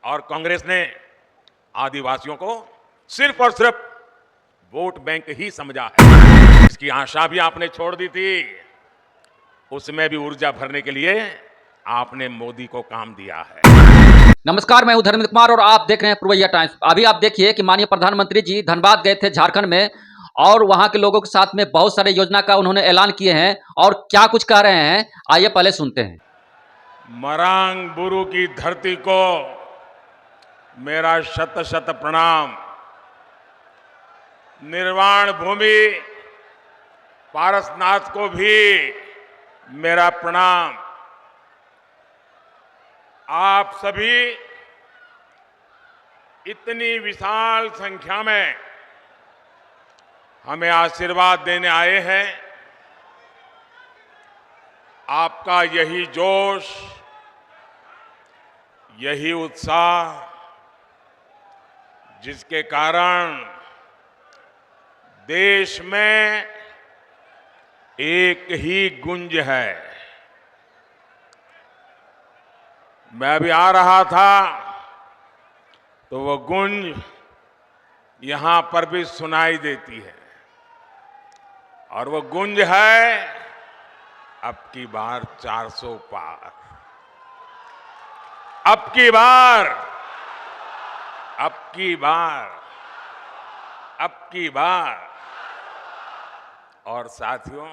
और कांग्रेस ने आदिवासियों को सिर्फ और सिर्फ वोट बैंक ही समझा है। इसकी आशा भी आपने छोड़ दी थी, उसमें भी ऊर्जा भरने के लिए आपने मोदी को काम दिया है। नमस्कार, मैं हूं धर्मेंद्र कुमार और आप देख रहे हैं पूर्वैया टाइम्स। अभी आप देखिए कि माननीय प्रधानमंत्री जी धनबाद गए थे झारखंड में और वहां के लोगों के साथ में बहुत सारे योजना का उन्होंने ऐलान किए हैं और क्या कुछ कह रहे हैं, आइए पहले सुनते हैं। मरांग बुरु की धरती को मेरा शत शत प्रणाम। निर्वाण भूमि पारसनाथ को भी मेरा प्रणाम। आप सभी इतनी विशाल संख्या में हमें आशीर्वाद देने आए हैं। आपका यही जोश, यही उत्साह, जिसके कारण देश में एक ही गुंज है। मैं अभी आ रहा था तो वो गुंज यहां पर भी सुनाई देती है और वो गुंज है अब की बार 400 पार। अब की बार, अब की बार, अब की बार। और साथियों,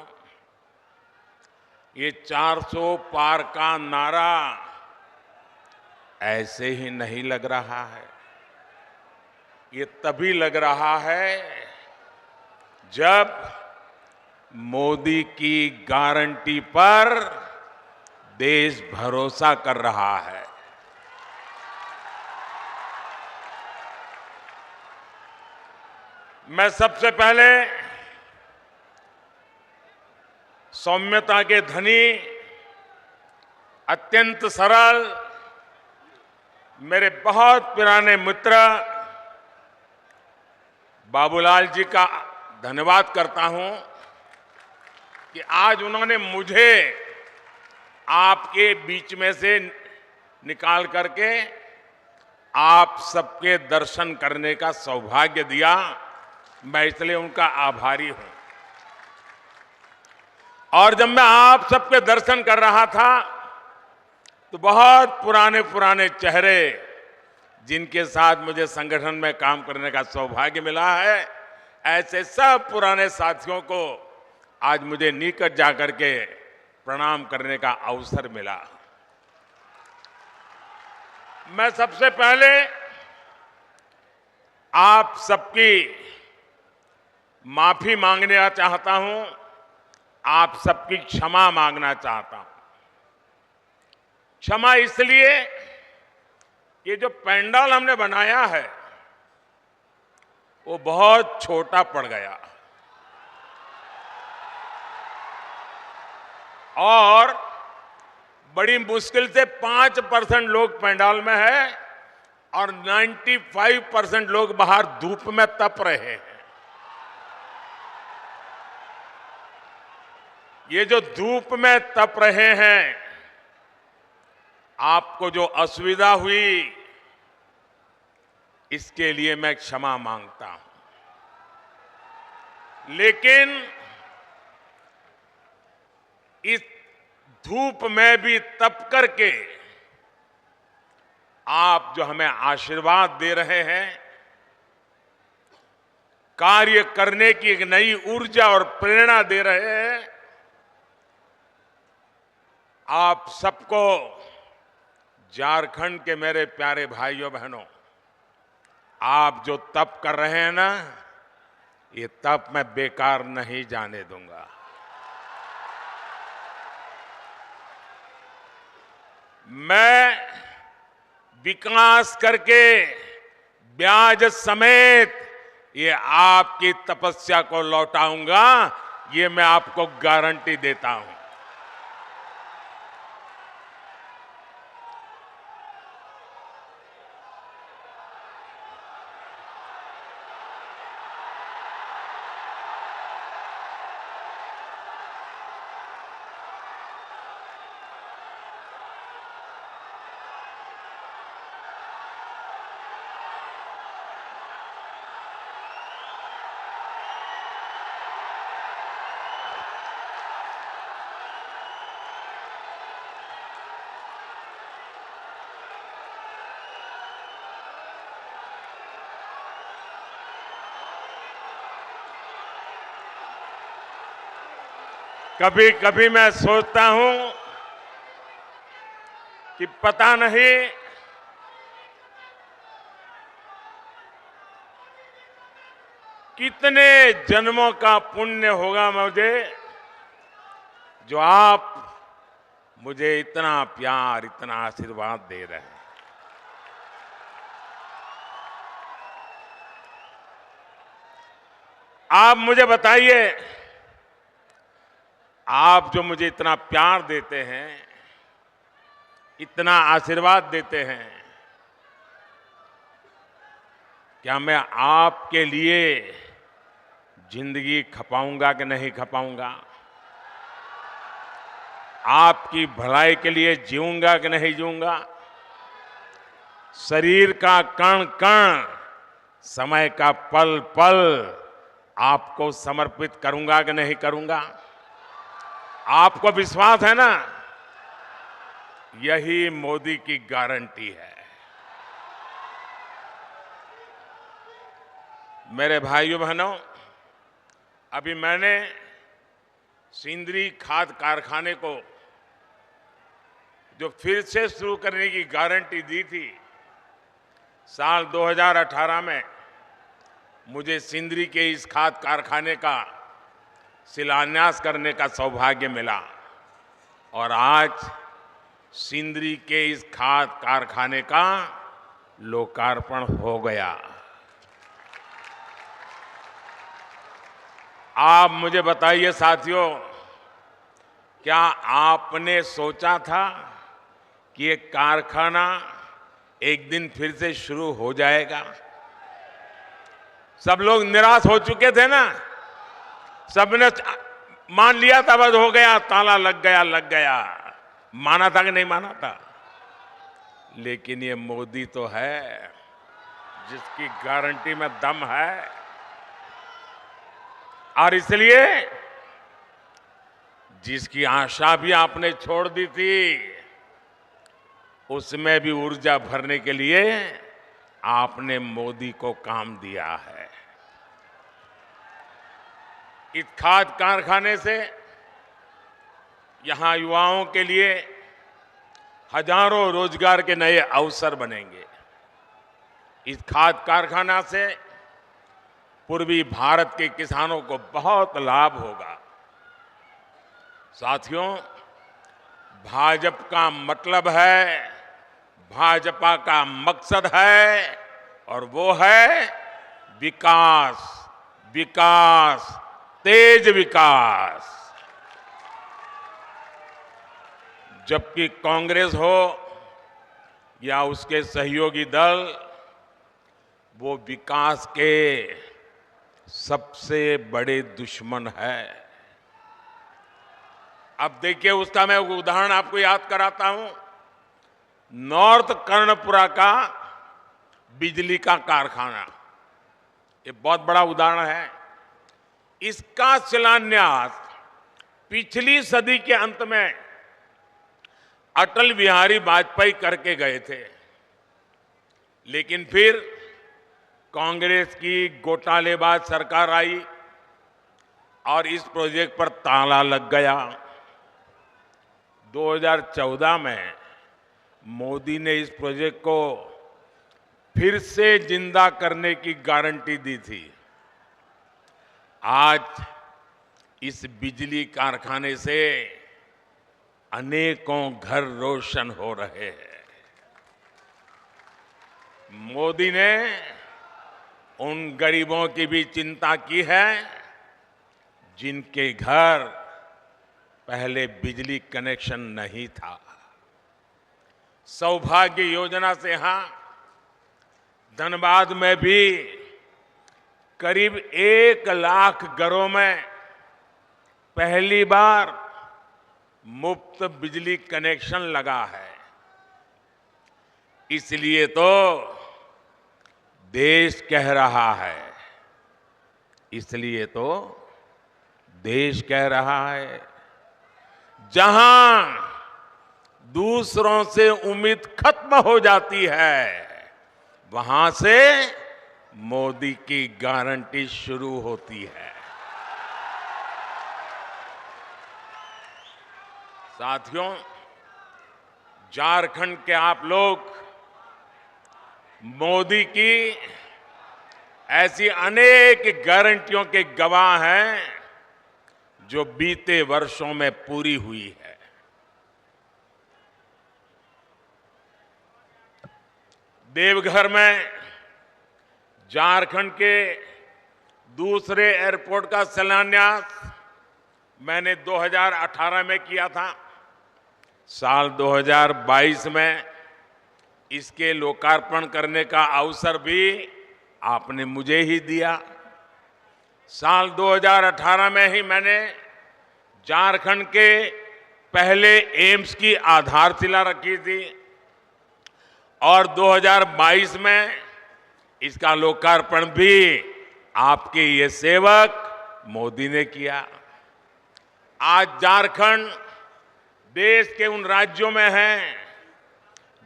ये 400 पार का नारा ऐसे ही नहीं लग रहा है। ये तभी लग रहा है जब मोदी की गारंटी पर देश भरोसा कर रहा है। मैं सबसे पहले सौम्यता के धनी, अत्यंत सरल, मेरे बहुत पुराने मित्र बाबूलाल जी का धन्यवाद करता हूं कि आज उन्होंने मुझे आपके बीच में से निकाल करके आप सबके दर्शन करने का सौभाग्य दिया। मैं इसलिए उनका आभारी हूं। और जब मैं आप सबके दर्शन कर रहा था तो बहुत पुराने पुराने चेहरे, जिनके साथ मुझे संगठन में काम करने का सौभाग्य मिला है, ऐसे सब पुराने साथियों को आज मुझे निकट जाकर के प्रणाम करने का अवसर मिला। मैं सबसे पहले आप सबकी माफी मांगना चाहता हूं, आप सबकी क्षमा मांगना चाहता हूं। क्षमा इसलिए कि जो पंडाल हमने बनाया है वो बहुत छोटा पड़ गया और बड़ी मुश्किल से 5% लोग पंडाल में है और 95% लोग बाहर धूप में तप रहे हैं। ये जो धूप में तप रहे हैं, आपको जो असुविधा हुई, इसके लिए मैं क्षमा मांगता हूं। लेकिन इस धूप में भी तप करके आप जो हमें आशीर्वाद दे रहे हैं, कार्य करने की एक नई ऊर्जा और प्रेरणा दे रहे हैं, आप सबको, झारखंड के मेरे प्यारे भाइयों बहनों, आप जो तप कर रहे हैं ना, ये तप मैं बेकार नहीं जाने दूंगा। मैं विकास करके ब्याज समेत ये आपकी तपस्या को लौटाऊंगा, ये मैं आपको गारंटी देता हूं। कभी कभी मैं सोचता हूं कि पता नहीं कितने जन्मों का पुण्य होगा मुझे, जो आप मुझे इतना प्यार, इतना आशीर्वाद दे रहे हैं। आप मुझे बताइए, आप जो मुझे इतना प्यार देते हैं, इतना आशीर्वाद देते हैं, क्या मैं आपके लिए जिंदगी खपाऊंगा कि नहीं खपाऊंगा? आपकी भलाई के लिए जीऊंगा कि नहीं जीऊंगा? शरीर का कण कण, समय का पल पल आपको समर्पित करूंगा कि नहीं करूंगा? आपको विश्वास है ना? यही मोदी की गारंटी है। मेरे भाइयों बहनों, अभी मैंने सिंदरी खाद कारखाने को जो फिर से शुरू करने की गारंटी दी थी, साल 2018 में मुझे सिंदरी के इस खाद कारखाने का शिलान्यास करने का सौभाग्य मिला और आज सिंदरी के इस खाद कारखाने का लोकार्पण हो गया। आप मुझे बताइए साथियों, क्या आपने सोचा था कि ये कारखाना एक दिन फिर से शुरू हो जाएगा? सब लोग निराश हो चुके थे ना, सबने मान लिया था बस हो गया, ताला लग गया। माना था कि नहीं माना था? लेकिन ये मोदी तो है जिसकी गारंटी में दम है, और इसलिए जिसकी आशा भी आपने छोड़ दी थी, उसमें भी ऊर्जा भरने के लिए आपने मोदी को काम दिया है। इस खाद कारखाने से यहां युवाओं के लिए हजारों रोजगार के नए अवसर बनेंगे। इस खाद कारखाना से पूर्वी भारत के किसानों को बहुत लाभ होगा। साथियों, भाजपा का मतलब है, भाजपा का मकसद है, और वो है विकास, विकास, तेज विकास। जबकि कांग्रेस हो या उसके सहयोगी दल, वो विकास के सबसे बड़े दुश्मन है। अब देखिए, उसका मैं उदाहरण आपको याद कराता हूं। नॉर्थ कर्णपुरा का बिजली का कारखाना, ये बहुत बड़ा उदाहरण है। इसका शिलान्यास पिछली सदी के अंत में अटल बिहारी वाजपेयी करके गए थे, लेकिन फिर कांग्रेस की घोटालेबाज सरकार आई और इस प्रोजेक्ट पर ताला लग गया। 2014 में मोदी ने इस प्रोजेक्ट को फिर से जिंदा करने की गारंटी दी थी। आज इस बिजली कारखाने से अनेकों घर रोशन हो रहे हैं। मोदी ने उन गरीबों की भी चिंता की है जिनके घर पहले बिजली कनेक्शन नहीं था। सौभाग्य योजना से यहां धनबाद में भी करीब 1 लाख घरों में पहली बार मुफ्त बिजली कनेक्शन लगा है। इसलिए तो देश कह रहा है, इसलिए तो देश कह रहा है, जहां दूसरों से उम्मीद खत्म हो जाती है, वहां से मोदी की गारंटी शुरू होती है। साथियों, झारखंड के आप लोग मोदी की ऐसी अनेक गारंटियों के गवाह हैं जो बीते वर्षों में पूरी हुई है। देवघर में झारखंड के दूसरे एयरपोर्ट का शिलान्यास मैंने 2018 में किया था। साल 2022 में इसके लोकार्पण करने का अवसर भी आपने मुझे ही दिया। साल 2018 में ही मैंने झारखंड के पहले एम्स की आधारशिला रखी थी और 2022 में इसका लोकार्पण भी आपके ये सेवक मोदी ने किया। आज झारखंड देश के उन राज्यों में है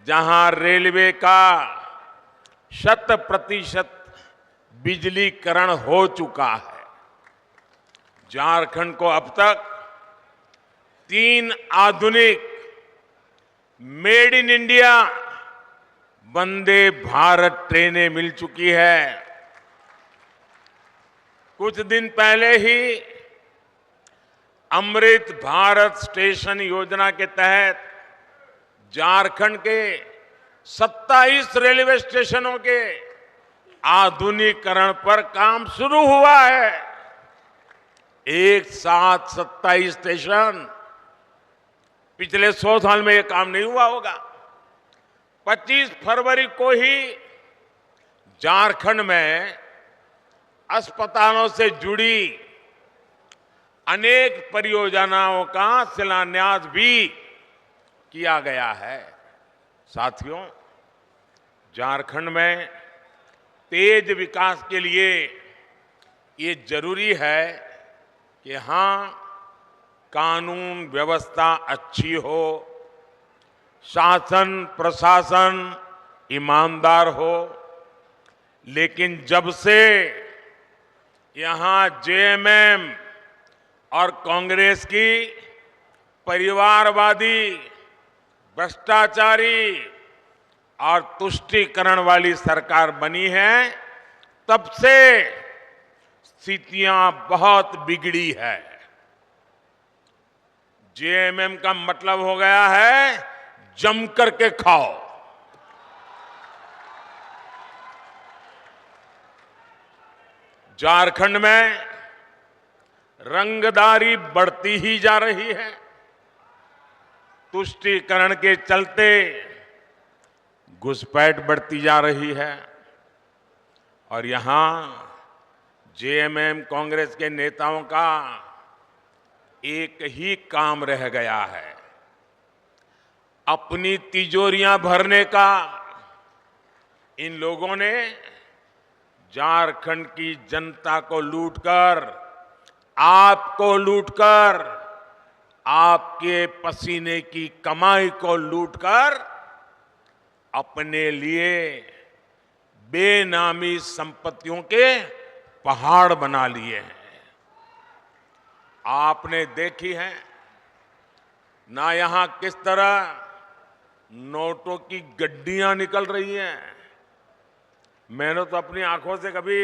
जहां रेलवे का 100% बिजलीकरण हो चुका है। झारखंड को अब तक 3 आधुनिक made in India Vande Bharat ट्रेनें मिल चुकी है। कुछ दिन पहले ही अमृत भारत स्टेशन योजना के तहत झारखंड के 27 रेलवे स्टेशनों के आधुनिकीकरण पर काम शुरू हुआ है। एक साथ 27 स्टेशन। पिछले 100 साल में यह काम नहीं हुआ होगा। 25 फरवरी को ही झारखंड में अस्पतालों से जुड़ी अनेक परियोजनाओं का शिलान्यास भी किया गया है। साथियों, झारखंड में तेज विकास के लिए ये जरूरी है कि हां, कानून व्यवस्था अच्छी हो, शासन प्रशासन ईमानदार हो। लेकिन जब से यहां जेएमएम और कांग्रेस की परिवारवादी, भ्रष्टाचारी और तुष्टीकरण वाली सरकार बनी है, तब से स्थितियां बहुत बिगड़ी है। जेएमएम का मतलब हो गया है जम करके खाओ। झारखंड में रंगदारी बढ़ती ही जा रही है। तुष्टीकरण के चलते घुसपैठ बढ़ती जा रही है और यहां जेएमएम कांग्रेस के नेताओं का एक ही काम रह गया है, अपनी तिजोरियां भरने का। इन लोगों ने झारखंड की जनता को लूटकर, आपको लूटकर, आपके पसीने की कमाई को लूटकर अपने लिए बेनामी संपत्तियों के पहाड़ बना लिए हैं। आपने देखी है ना यहां किस तरह नोटों की गड्डियां निकल रही हैं। मैंने तो अपनी आंखों से कभी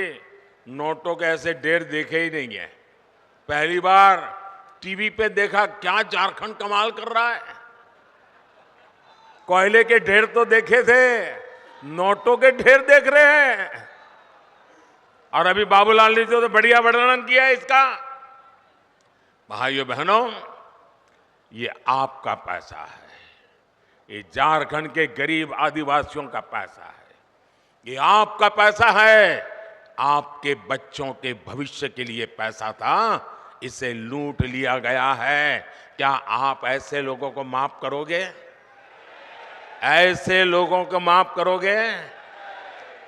नोटों के ऐसे ढेर देखे ही नहीं है। पहली बार टीवी पे देखा। क्या झारखंड कमाल कर रहा है। कोयले के ढेर तो देखे थे, नोटों के ढेर देख रहे हैं। और अभी बाबूलाल ने तो बढ़िया वर्णन किया है इसका। भाइयों बहनों, ये आपका पैसा है, ये झारखंड के गरीब आदिवासियों का पैसा है, ये आपका पैसा है। आपके बच्चों के भविष्य के लिए पैसा था, इसे लूट लिया गया है। क्या आप ऐसे लोगों को माफ करोगे? ऐसे लोगों को माफ करोगे?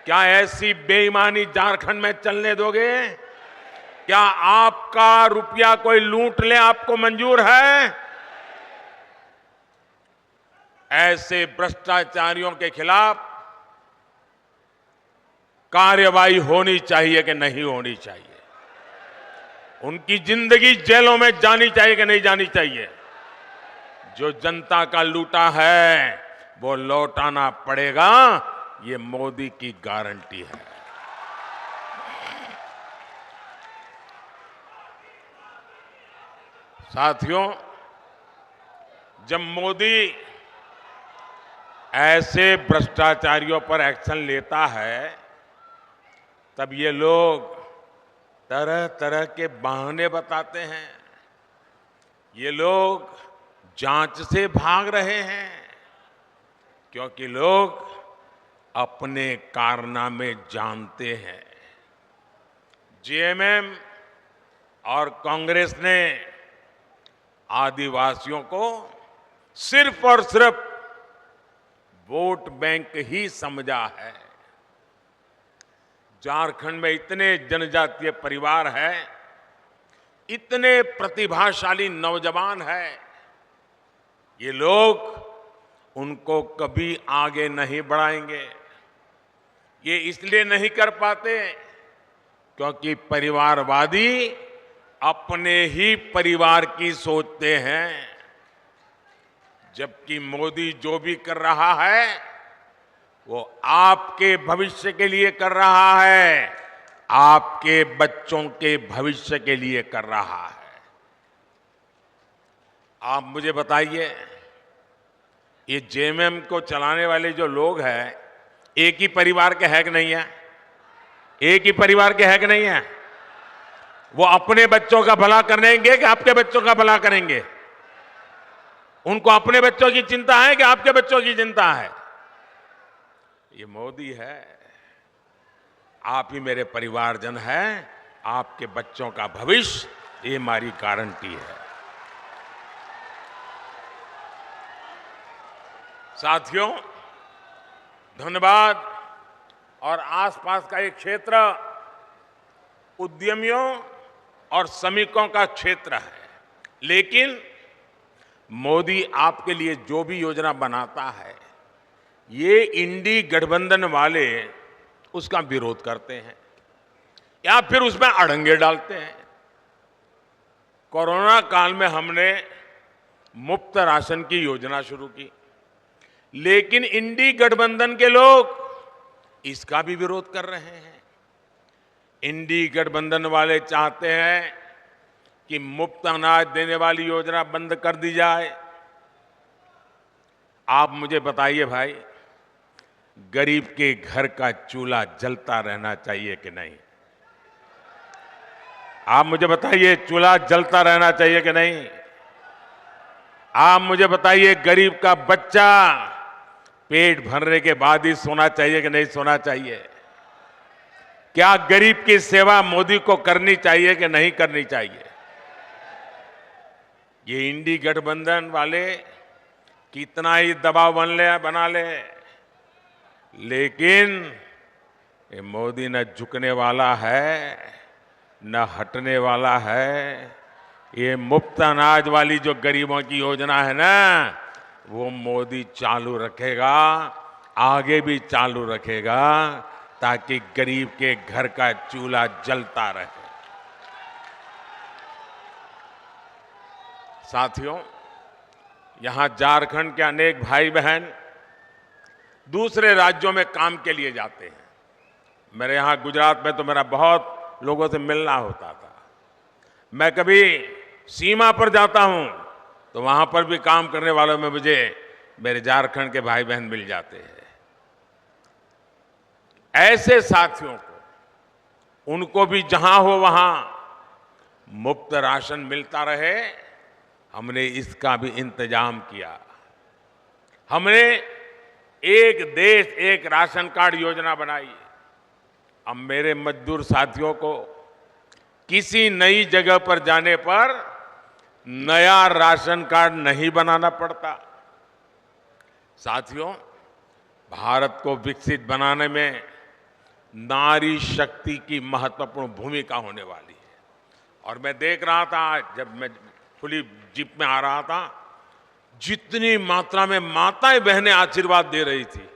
क्या ऐसी बेईमानी झारखंड में चलने दोगे? क्या आपका रुपया कोई लूट ले आपको मंजूर है? ऐसे भ्रष्टाचारियों के खिलाफ कार्रवाई होनी चाहिए कि नहीं होनी चाहिए? उनकी जिंदगी जेलों में जानी चाहिए कि नहीं जानी चाहिए? जो जनता का लूटा है वो लौटाना पड़ेगा, ये मोदी की गारंटी है। साथियों, जब मोदी ऐसे भ्रष्टाचारियों पर एक्शन लेता है तब ये लोग तरह तरह के बहाने बताते हैं। ये लोग जांच से भाग रहे हैं क्योंकि लोग अपने कारनामे जानते हैं। जेएमएम और कांग्रेस ने आदिवासियों को सिर्फ और सिर्फ वोट बैंक ही समझा है। झारखंड में इतने जनजातीय परिवार हैं, इतने प्रतिभाशाली नौजवान हैं, ये लोग उनको कभी आगे नहीं बढ़ाएंगे। ये इसलिए नहीं कर पाते क्योंकि परिवारवादी अपने ही परिवार की सोचते हैं, जबकि मोदी जो भी कर रहा है वो आपके भविष्य के लिए कर रहा है, आपके बच्चों के भविष्य के लिए कर रहा है। आप मुझे बताइए, ये जेएमएम को चलाने वाले जो लोग हैं, एक ही परिवार के है कि नहीं है? एक ही परिवार के है कि नहीं है? वो अपने बच्चों का भला करेंगे कि आपके बच्चों का भला करेंगे? उनको अपने बच्चों की चिंता है कि आपके बच्चों की चिंता है? ये मोदी है। आप ही मेरे परिवारजन हैं, आपके बच्चों का भविष्य ये हमारी गारंटी है। साथियों, धनबाद और आसपास का एक क्षेत्र उद्यमियों और श्रमिकों का क्षेत्र है, लेकिन मोदी आपके लिए जो भी योजना बनाता है, ये इंडी गठबंधन वाले उसका विरोध करते हैं या फिर उसमें अड़ंगे डालते हैं। कोरोना काल में हमने मुफ्त राशन की योजना शुरू की, लेकिन इंडी गठबंधन के लोग इसका भी विरोध कर रहे हैं। इंडी गठबंधन वाले चाहते हैं कि मुफ्त अनाज देने वाली योजना बंद कर दी जाए। आप मुझे बताइए भाई, गरीब के घर का चूल्हा जलता रहना चाहिए कि नहीं? आप मुझे बताइए, चूल्हा जलता रहना चाहिए कि नहीं? आप मुझे बताइए, गरीब का बच्चा पेट भरने के बाद ही सोना चाहिए कि नहीं सोना चाहिए? क्या गरीब की सेवा मोदी को करनी चाहिए कि नहीं करनी चाहिए? ये इंडी गठबंधन वाले कितना ही दबाव बना ले, लेकिन ये मोदी न झुकने वाला है न हटने वाला है। ये मुफ्त अनाज वाली जो गरीबों की योजना है ना, वो मोदी चालू रखेगा, आगे भी चालू रखेगा, ताकि गरीब के घर का चूल्हा जलता रहे। साथियों, यहां झारखंड के अनेक भाई बहन दूसरे राज्यों में काम के लिए जाते हैं। मेरे यहां गुजरात में तो मेरा बहुत लोगों से मिलना होता था। मैं कभी सीमा पर जाता हूं तो वहां पर भी काम करने वालों में मुझे मेरे झारखंड के भाई बहन मिल जाते हैं। ऐसे साथियों को, उनको भी जहां हो वहां मुफ्त राशन मिलता रहे, हमने इसका भी इंतजाम किया। हमने एक देश एक राशन कार्ड योजना बनाई। अब मेरे मजदूर साथियों को किसी नई जगह पर जाने पर नया राशन कार्ड नहीं बनाना पड़ता। साथियों, भारत को विकसित बनाने में नारी शक्ति की महत्वपूर्ण भूमिका होने वाली है। और मैं देख रहा था, जब मैं खुली जीप में आ रहा था, जितनी मात्रा में माताएं बहनें आशीर्वाद दे रही थी,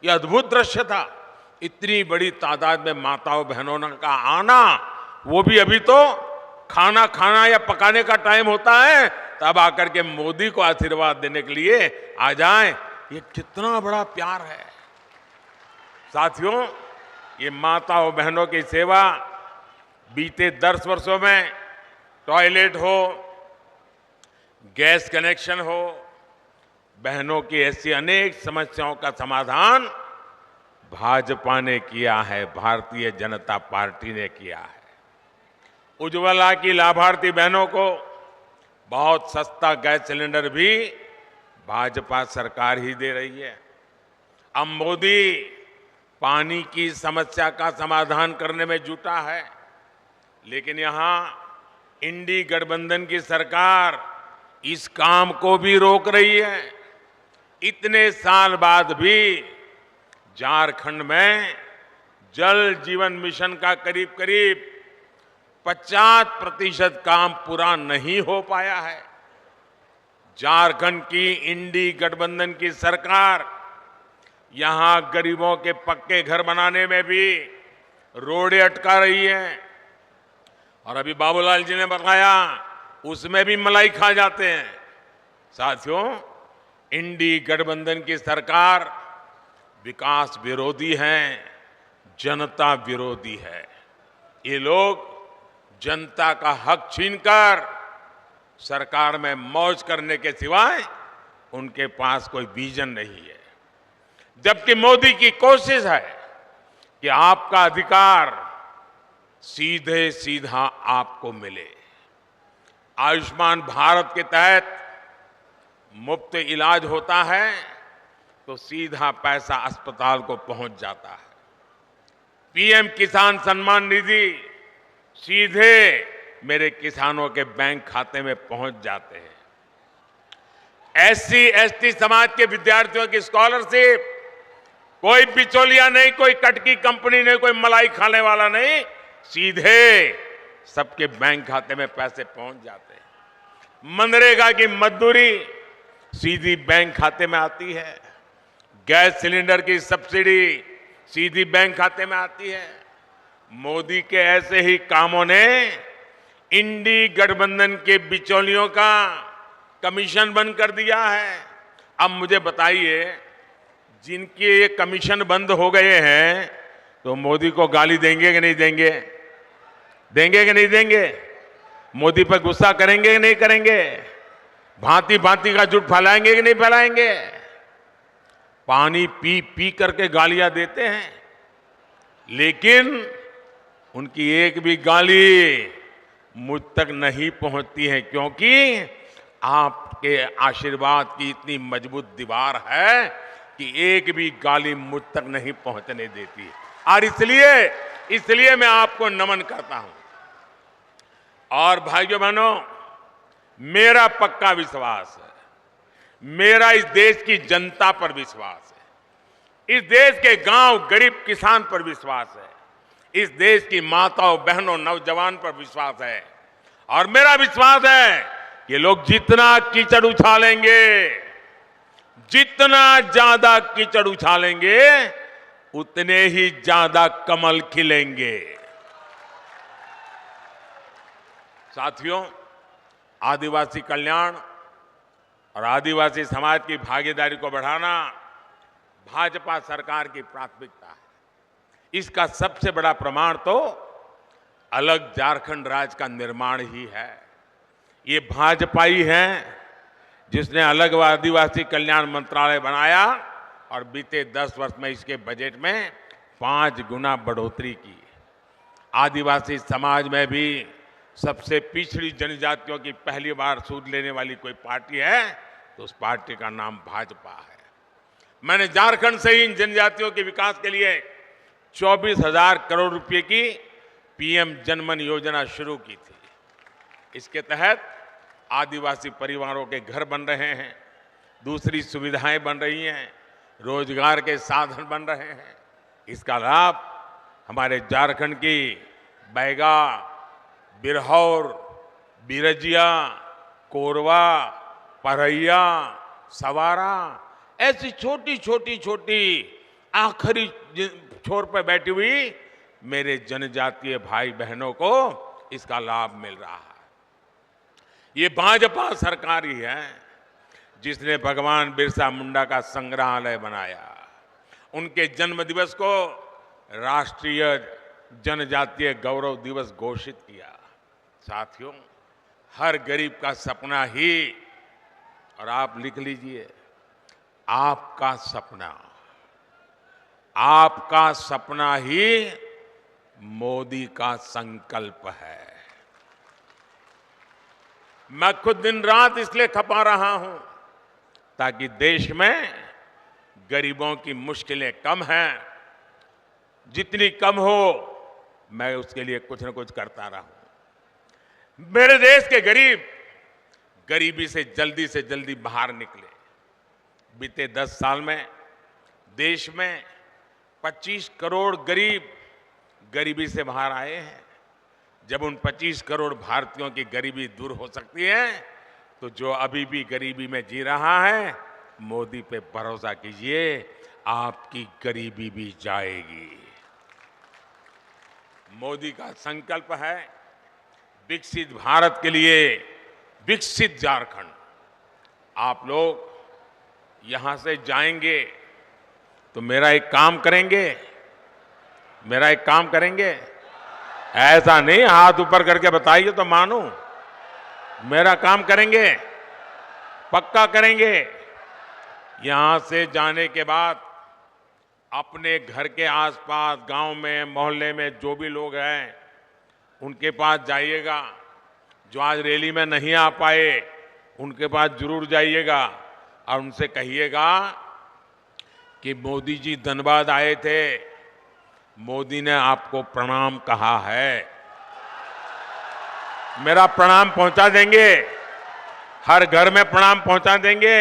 यह अद्भुत दृश्य था। इतनी बड़ी तादाद में माताओं बहनों का आना, वो भी अभी तो खाना खाना या पकाने का टाइम होता है, तब आकर के मोदी को आशीर्वाद देने के लिए आ जाएं। ये कितना बड़ा प्यार है साथियों। ये माताओं बहनों की सेवा बीते 10 वर्षों में टॉयलेट हो, गैस कनेक्शन हो, बहनों की ऐसी अनेक समस्याओं का समाधान भाजपा ने किया है, भारतीय जनता पार्टी ने किया है। उज्ज्वला की लाभार्थी बहनों को बहुत सस्ता गैस सिलेंडर भी भाजपा सरकार ही दे रही है। अब मोदी पानी की समस्या का समाधान करने में जुटा है, लेकिन यहां इंडी गठबंधन की सरकार इस काम को भी रोक रही है। इतने साल बाद भी झारखंड में जल जीवन मिशन का करीब करीब 50% काम पूरा नहीं हो पाया है। झारखंड की इंडी गठबंधन की सरकार यहां गरीबों के पक्के घर बनाने में भी रोड़े अटका रही है। और अभी बाबूलाल जी ने बताया उसमें भी मलाई खा जाते हैं। साथियों, इंडी गठबंधन की सरकार विकास विरोधी है, जनता विरोधी है। ये लोग जनता का हक छीनकर सरकार में मौज करने के सिवाय उनके पास कोई विजन नहीं है। जबकि मोदी की कोशिश है कि आपका अधिकार सीधे सीधा आपको मिले। आयुष्मान भारत के तहत मुफ्त इलाज होता है तो सीधा पैसा अस्पताल को पहुंच जाता है। पीएम किसान सम्मान निधि सीधे मेरे किसानों के बैंक खाते में पहुंच जाते हैं। एससी एसटी समाज के विद्यार्थियों की स्कॉलरशिप, कोई बिचौलिया नहीं, कोई कटकी कंपनी नहीं, कोई मलाई खाने वाला नहीं, सीधे सबके बैंक खाते में पैसे पहुंच जाते हैं। मनरेगा की मजदूरी सीधी बैंक खाते में आती है। गैस सिलेंडर की सब्सिडी सीधी बैंक खाते में आती है। मोदी के ऐसे ही कामों ने इंडी गठबंधन के बिचौलियों का कमीशन बंद कर दिया है। अब मुझे बताइए, जिनके ये कमीशन बंद हो गए हैं तो मोदी को गाली देंगे कि नहीं देंगे? देंगे कि नहीं देंगे? मोदी पर गुस्सा करेंगे कि नहीं करेंगे? भांति भांति का झूठ फैलाएंगे कि नहीं फैलाएंगे? पानी पी पी करके गालियां देते हैं, लेकिन उनकी एक भी गाली मुझ तक नहीं पहुंचती है, क्योंकि आपके आशीर्वाद की इतनी मजबूत दीवार है कि एक भी गाली मुझ तक नहीं पहुंचने देती। और इसलिए मैं आपको नमन करता हूं। और भाइयों बहनों, मेरा पक्का विश्वास है, मेरा इस देश की जनता पर विश्वास है, इस देश के गांव गरीब किसान पर विश्वास है, इस देश की माताओं बहनों नौजवान पर विश्वास है। और मेरा विश्वास है कि लोग जितना कीचड़ उछालेंगे, जितना ज्यादा कीचड़ उछालेंगे, उतने ही ज्यादा कमल खिलेंगे। साथियों, आदिवासी कल्याण और आदिवासी समाज की भागीदारी को बढ़ाना भाजपा सरकार की प्राथमिकता है। इसका सबसे बड़ा प्रमाण तो अलग झारखंड राज्य का निर्माण ही है। ये भाजपा ही है जिसने अलग आदिवासी कल्याण मंत्रालय बनाया और बीते 10 वर्ष में इसके बजट में 5 गुना बढ़ोतरी की। आदिवासी समाज में भी सबसे पिछड़ी जनजातियों की पहली बार सूद लेने वाली कोई पार्टी है तो उस पार्टी का नाम भाजपा है। मैंने झारखंड से ही इन जनजातियों के विकास के लिए 24,000 करोड़ रुपए की पीएम जनमन योजना शुरू की थी। इसके तहत आदिवासी परिवारों के घर बन रहे हैं, दूसरी सुविधाएं बन रही हैं, रोजगार के साधन बन रहे हैं। इसका लाभ हमारे झारखंड की बैगा, बिरहौर, बिरजिया, कोरवा, परैया, सवारा, ऐसी छोटी छोटी आखिरी छोर पर बैठी हुई मेरे जनजातीय भाई बहनों को इसका लाभ मिल रहा है। ये भाजपा सरकार ही है जिसने भगवान बिरसा मुंडा का संग्रहालय बनाया, उनके जन्म दिवस को राष्ट्रीय जनजातीय गौरव दिवस घोषित किया। साथियों, हर गरीब का सपना ही, और आप लिख लीजिए, आपका सपना ही मोदी का संकल्प है। मैं खुद दिन रात इसलिए खपा रहा हूं ताकि देश में गरीबों की मुश्किलें कम हैं, जितनी कम हो मैं उसके लिए कुछ न कुछ करता रहूं। मेरे देश के गरीब गरीबी से जल्दी बाहर निकले। बीते 10 साल में देश में 25 करोड़ गरीब गरीबी से बाहर आए हैं। जब उन 25 करोड़ भारतीयों की गरीबी दूर हो सकती है तो जो अभी भी गरीबी में जी रहा है, मोदी पे भरोसा कीजिए, आपकी गरीबी भी जाएगी। मोदी का संकल्प है विकसित भारत के लिए विकसित झारखंड। आप लोग यहां से जाएंगे तो मेरा एक काम करेंगे। ऐसा नहीं हाथ ऊपर करके बताइए तो मानूं। मेरा काम करेंगे, पक्का करेंगे। यहां से जाने के बाद अपने घर के आसपास, गांव में, मोहल्ले में जो भी लोग हैं उनके पास जाइएगा। जो आज रैली में नहीं आ पाए उनके पास जरूर जाइएगा और उनसे कहिएगा कि मोदी जी धनबाद आए थे, मोदी ने आपको प्रणाम कहा है। मेरा प्रणाम पहुंचा देंगे, हर घर में प्रणाम पहुंचा देंगे।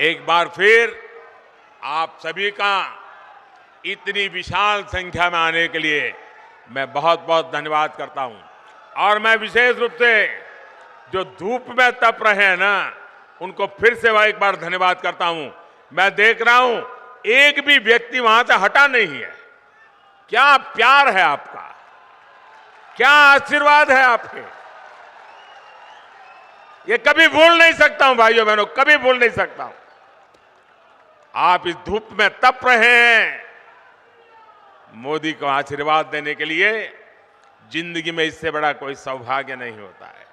एक बार फिर आप सभी का इतनी विशाल संख्या में आने के लिए मैं बहुत बहुत धन्यवाद करता हूं। और मैं विशेष रूप से जो धूप में तप रहे हैं ना, उनको फिर से एक बार धन्यवाद करता हूं। मैं देख रहा हूं एक भी व्यक्ति वहां से हटा नहीं है। क्या प्यार है आपका, क्या आशीर्वाद है आपके, ये कभी भूल नहीं सकता हूं भाइयों बहनों, कभी भूल नहीं सकता हूं। आप इस धूप में तप रहे हैं, मोदी को आशीर्वाद देने के लिए जिंदगी में इससे बड़ा कोई सौभाग्य नहीं होता है।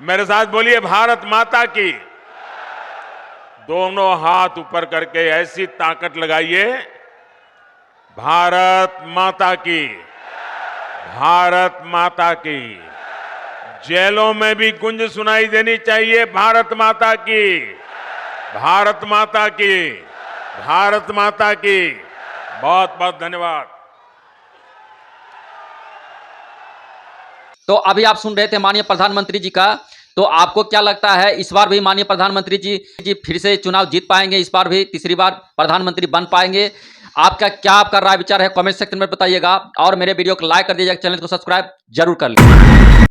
मेरे साथ बोलिए भारत माता की। दोनों हाथ ऊपर करके ऐसी ताकत लगाइए, भारत माता की, भारत माता की। जेलों में भी गुंज सुनाई देनी चाहिए, भारत माता की, भारत माता की, भारत माता की। बहुत बहुत धन्यवाद। तो अभी आप सुन रहे थे माननीय प्रधानमंत्री जी का। तो आपको क्या लगता है, इस बार भी माननीय प्रधानमंत्री जी फिर से चुनाव जीत पाएंगे? इस बार भी तीसरी बार प्रधानमंत्री बन पाएंगे? आपका राय विचार है कमेंट सेक्शन में बताइएगा। और मेरे वीडियो को लाइक कर दीजिएगा, चैनल को सब्सक्राइब जरूर कर लीजिए।